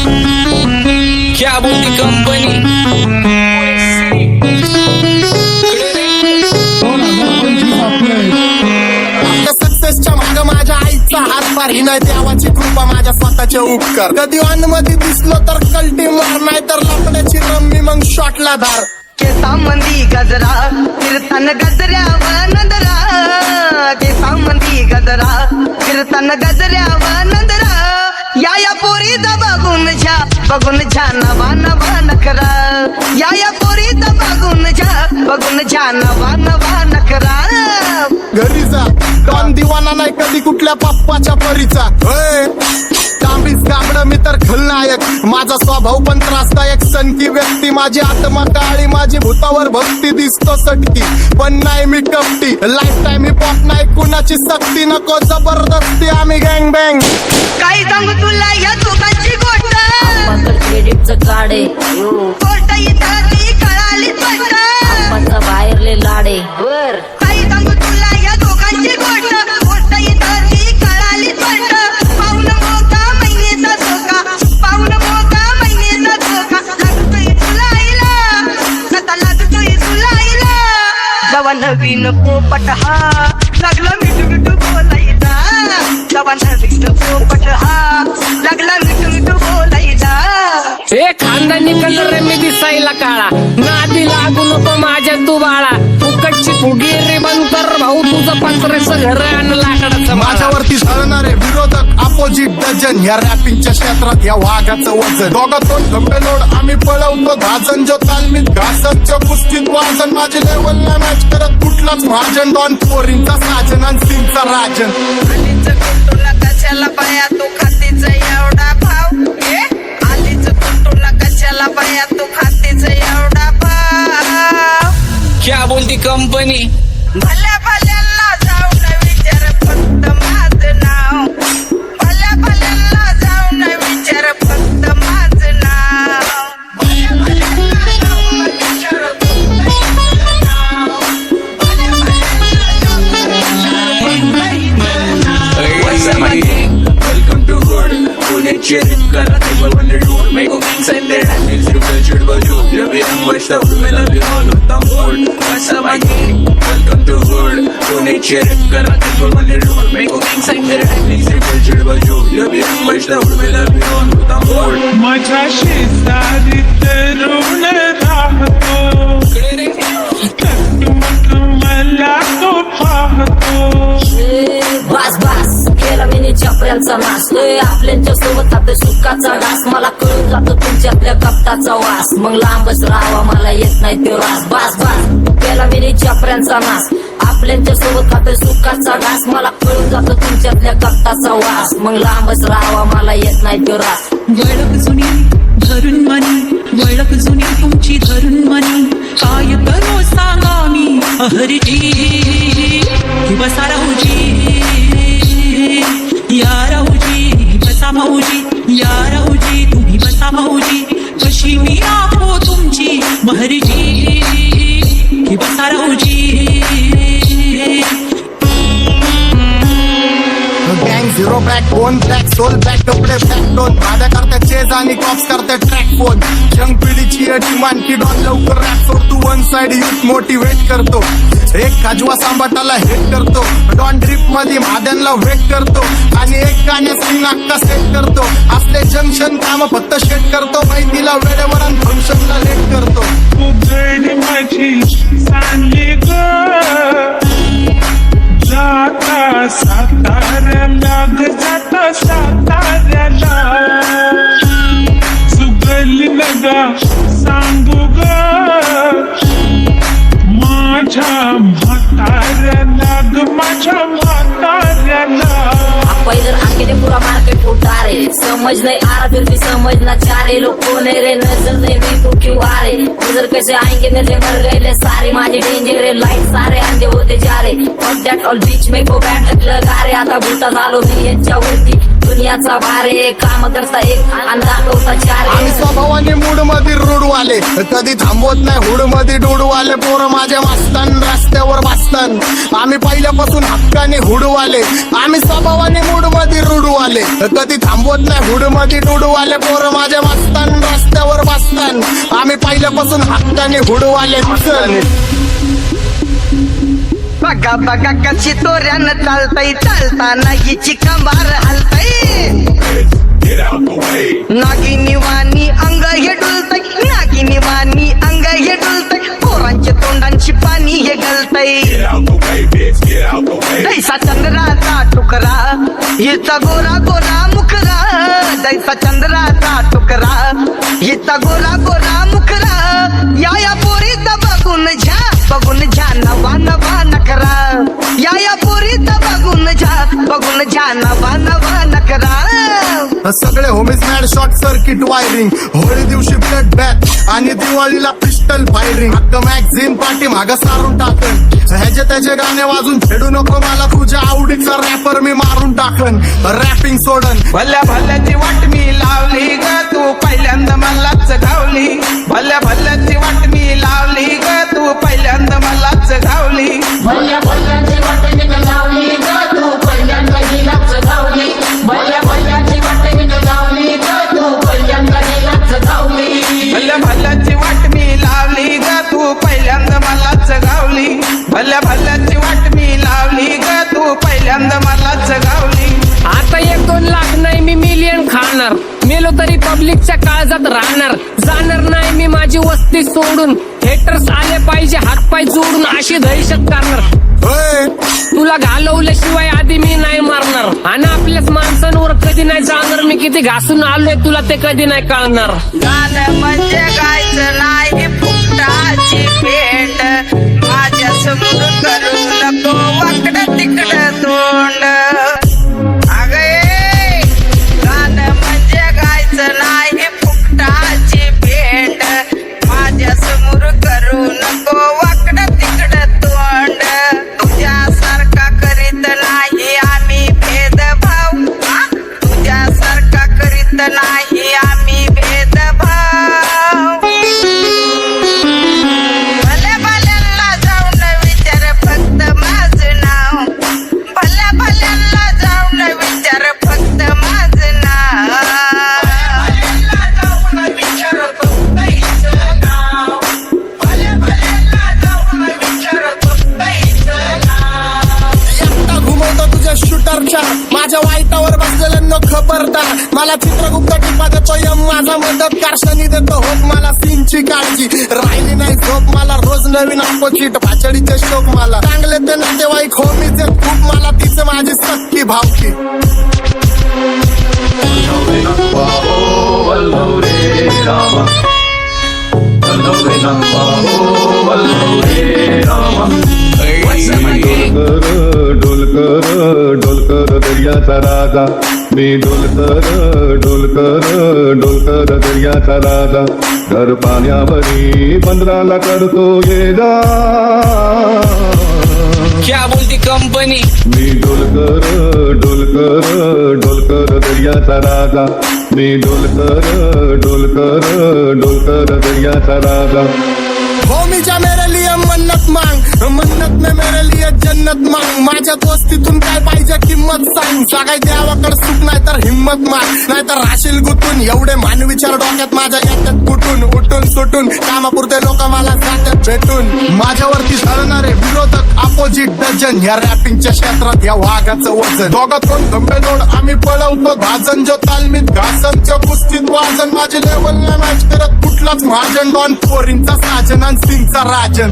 क्या बोलती कंपनी सक्सेसच्या माग माझ्या आईचा हातभार ही नाही देवाची कृपा माझ्या स्वतःचे उपकार कधी मध्ये दिसलो तर कल्टी मार नाही तर लपण्याची रम्मी मग शॉटला धार केसांमंदी गजरा कीर्तन गजऱ्यावर नंदरा केसांमंदी गजरा कीर्तन गजऱ्यावर नंदरा या पोरीचा बघून छा नवा नवा नखरा या पोरीचा बघून छा नवा नवा नखरा घरी जा डॉन दिवाना नाही कधी कुठल्या पप्पाच्या परीचा तांबीस गाबड मी तर खलनायक माझा स्वभाव पण त्रासदायक सनकी व्यक्ती माझी आत्मा काळी माझी भूतावर भक्ती दिसतो सटकी पण नाही मी कपटी लाईफ टाइम मी पॉप नाही कुणाची सक्ती नको जबरदस्ती आम्ही गँग बँग काय सांगू तुला या दोघांची गोष्ट क्रेडिटचं काढे गोष्ट इथं ती कळाली स्पष्ट बाहेरले लाडे काय सांगू तुला या दोघांची गोष्ट इथं ती कळाली स्पष्ट पाऊन मोका महिनेचा धोका पाऊन मोका महिनेचा धोका लागतोय तुला आईला कथा लागतोय तुला आईला जवा नवीन पोपट हा लागला मिठू मिठू बोलायचा जवा नवीन पोपट हा लागला मिठू मिठू बोलायचा हे खानदानी कलर रे मी दिसायला काळा नादी लागू नको माझ्या तू बाळा फुकटची फुगी रे बंद कर भाऊ तुझं पत्रेचं घर आणि लाकडाचं माझ्यावरती झळणारे विरोधक अपोजिट डझन या रॅपिंगच्या क्षेत्रात या वाघाचं वजन दोघातून खंबे लोड आम्ही पळवतो धाजन जो तालमीत घासतच्या कुस्तीत वाजन माझी लेवल नाही मॅच करत कुठलाच महाजन डॉन पोरींचा साजन आणि सिंगचा राजन तुला कशाला पाया तू खातीचा एवढा भाव आलीच तुला कशाला पाया तू खातीचा एवढा भाव क्या बोलती कंपनी भल्या भल्यांना जाऊन विचार फक्त माझं नाव भल्या भल्यांना जाऊन विचार फक्त माझं नाव भल्या भल्यांना जाऊन विचार फक्त माझं नाव भल्या भल्यांना जाऊन विचार Welcome to Hood. Pune cheering kara table when they do make a man send their hands to the church but you love it and watch the women love you all with the mood. What's up my gang? Welcome to Hood. Pune cheering kara table when they do make a man send their hands to the church but you love it and watch the women love you all with the mood. माझ्या शेजारीत रुण राहतो मला तो पाहतो बस बस केला मी चपऱ्यांचा नाश आपल्यांच्या सोबत आपल्या सुखाचा घास मला कळून जातो तुमच्यातल्या कपटाचा वास मग लांबच राहावा मला येत नाही तो रास बस बस केला मी चपऱ्यांचा नाश आपल्यांच्या सोबत आपल्या सुखाचा घास मला कळून जातो तुमच्यातल्या कपटाचा वास मग लांबच राहावा मला येत नाही तो रास वळख जुनी धरून मनी वळख जुनी तुमची धरून मनी काय करू सांगा मी अहरजी बसा राहूजी या राहूजी बसा भाऊजी या राहूजी तुम्ही बसा भाऊजी कशी मी राहो तुमची महरजी बसा राहूजी गँग झिरो बॅक बोन ब्लॅक सोल बॅक कपडे बॅक डोन भाड्या करते चेज आणि कॉप्स करते ट्रॅक फोन जंग पिढीची अटी की डॉन लवकर रॅप सोडतो वन साइड युथ मोटिवेट करतो एक खाजवा सांबाटाला हेट करतो डॉन ड्रिप मध्ये भाद्यांना वेट करतो आणि एक गाण्यात नाक्का सेट करतो असले जंक्शन काम फक्त शेट करतो माहितीला वेळेवर आणि फंक्शनला लेट करतो उघड माझी सांगली ग जाता साताऱ्याला ग जाता साताऱ्याला सुगली नगा सांगू ग माझ्या म्हाताऱ्याला ग माझ्या म्हाताऱ्याला पहिलं आके पुरा मार्केट उतारे समझ नहीं आ रहा फिर भी समझना चाह रहे लोग कौन है रे नजर नहीं भी तू क्यों आ रहे नजर कैसे आएंगे नजर मर गए ले सारे माझे डेंजर रे लाइट सारे अंधे होते जा रहे और दैट ऑल बीच में को बैठ लगा रे आता भूता झालो मी यांच्यावरती दुनियाचा भारे काम करता एक अंदाज होता चार आम्ही स्वभावाने मूड मध्ये रूडवाले कधी थांबवत नाही हुड मध्ये डोडवाले पोरं माझ्या वाचतान रस्त्यावर वाचतान आम्ही पहिल्यापासून हक्काने हुडवाले आम्ही स्वभावाने मूड मध्ये रूडवाले कधी थांबवत नाही हुड मध्ये डोडवाले पोरं माझ्या शासन आम्ही पहिल्यापासून हक्काने हुडवाले चल बघा बघा कशी तोऱ्यानं चालतय चालताना हिची कंबार हलतय नागिनी वाणी अंग हे डुलतय नागिनी वाणी अंग हे डुलतय पोरांच्या तोंडांची पाणी हे गलतय दैसा चंद्राचा टुकरा हिचा गोरा गोरा मुखरा दैसा चंद्राचा टुकरा हिचा गोरा गोरा मुखरा या पोरीचा बघून झा नवा नवा नकरा या पोरीचा बघून झा नवा नकरा सगळे homies mad short circuit wiring Holi दिवशी ब्लड बॅथ आणि दिवाळीला पिस्टल फायरिंग हक्क मॅगझिन पाठी मागं सारून टाकन ह्याचे त्याचे गाणे वाजून फेडू नको मला तुझ्या आवडीचा रॅपर मी मारून टाकन रॅपिंग सोडन भल्या भल्याची वाट मी लावली ग तू पहिल्यांदा मलाच गावली भल्या भल्याची वाट मी लावली ग तू पहिल्यांदा मलाच गावली भल्या भल्याची वाट मी लावली ग तू पहिल्यांदा हिलाच गावली भल्या भल्याची वाट मी लावली ग तू पहिल्यांदा हिलाच गावली भल्या भल्याची वाट मी लावली ग तू पहिल्यांदा मलाच गावली भल्या भल्याची वाट मी लावली ग तू पहिल्यांदा मलाच गावली आता 1-2 लाख नाही मी मिलियन खाणार मेलो तरी पब्लिकच्या काळजात राहणार जाणार नाही मी माझी वस्ती सोडून हेटर्स आले पाहिजे हातपाय जोडून अशी दहशत करणार होय तुला घालवल्याशिवाय आधी मी नाही मारणार आणि आपल्याच माणसांवर कधी नाही जाणार मी किती घासून आलोय तुला ते कधी नाही कळणार गाणं म्हणजे गायचं नाही फुकटाची भेट माझ्या समोर करू नको वाकडं तिकडं तोंड अगे गाणं म्हणजे गायचं नाही फुकटाची भेट माझ्या समोर करू नको वाकडं तिकडं तोंड तुझ्यासारखा करीत नाही आम्ही भेदभाव तुझ्यासारखा करीत नाही आम्ही भेदभाव भल्या भल्यांना जाऊन विचार फक्त माझं नाव भल्या भल्यांना जाऊन विचार फक्त माझं नाव एकटा घुमवतो तुझ्या शूटरच्या माझ्या वाईटावर बसलेल्यांना खबरदार मला चित्रगुप्त टिपा देतो यम माझा मदत कारशनी देतो होत मला सीनची काळजी राहिली नाही झोप मला रोज नवीन अपोजिट भाचडीचे शोक मला चांगले ते नातेवाईक होमीचे खूप मला तिचं माझी सक्की भावकी डोलकर दर्याचा राजा मी डोलकर दर्याचा राजा घर पाण्यावरी बंदराला करतो ये जा क्या बोलती कंपनी मी डोलकर दर्याचा राजा मी डोलकर दर्याचा राजा होमीच्या मेरे लिए मन्नत मांग मन्नत में मेरे लिए जन्नत मांग माझ्या दोस्तीतून काय पाहिजे किंमत सांग सगळ्या देवाकडे सुख नाही तर हिंमत माग नाही तर राशील गुतून एवढे मानविचार डोक्यात माझ्या येतात कुठून उठून सुटून कामापुरते लोक मला जातात भेटून माझ्यावरती धरणारे विरोधक अपोजिट डझन या रॅपिंगच्या क्षेत्रात या वाघाचं वजन दोघातून गंभे जोड आम्ही पळवतो भाजन जो तालमीत घासनच्या कुस्तीत वाजन माझी लेवल नाही मॅच करत कुठलाच महाजन डॉन पोरींचा साजन आणि सिंगचा राजन